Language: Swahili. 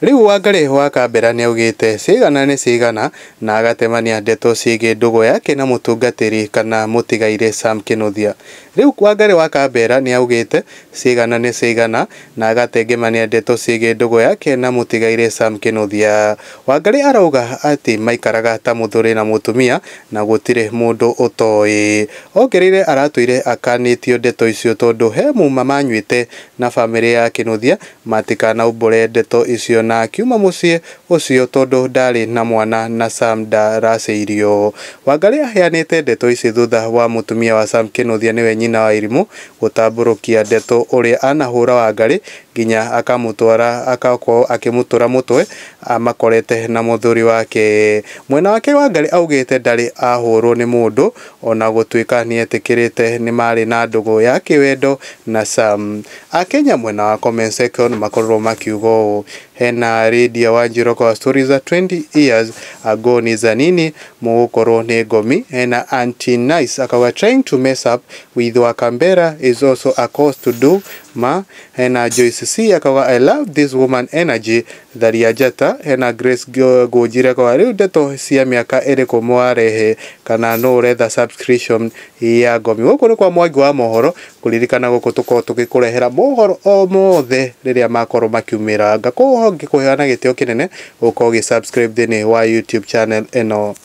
Riu Wangare Wakabera ni augite cigana ni cigana na agatemania ndeto ciige ndugu yake na mutungatiri kana Mutigairi Kinuthia. Riu Wangare Wakabera ni augite cigana ni cigana na agatengemania ndeto ciige ndugu yake na Mutigairi Kinuthia. Wangare arauga ati maikaraga ta muthuri na mutumia na gutire mundu utoi. Ongereire aratuire akanitio ndeto icio tondu he muma manyuite na family ya Kinuthia matikana ubore ndeto icio na kiuma mucii ucio tondu ndari na mwana na Sam ndaraceirio. Wangare aheanite ndeto ici thutha wa mutumia wa Kinuthia niwe nyina wa irimu gutamburukia ndeto uria anahura Wangare ginya akamutwara akako akimutura mutwe amakorete na muthuri wake. Mwena wake Wangare augite ndari ahurwo ni mundu ona gutwika ni etikirite ni mari na ndugu yake wendo na Sam. Akenya mwena wa comment section makorwo makiugo hena radio Wanjiru kwa stories za 20 years ago ni zanini mugukorwo ni ngomi. Hena anti nice akawa trying to mess up with Wakabera is also a cause to do ma. Hena Joyce C akawa I love this woman energy Dharia Jata. Hena Grace Gojira kwa riu ndeto cia miaka iriku mwarehe kana no uretha subscription ya ngomi. Guku ni kwa Mwangi wa mohoro kuririkana guku tuko tugikurehera mohoro o mothe riria makorwo makiumira ngakorwo ngikuheana gitio kinene uko gi subscribe thini wa YouTube channel eno.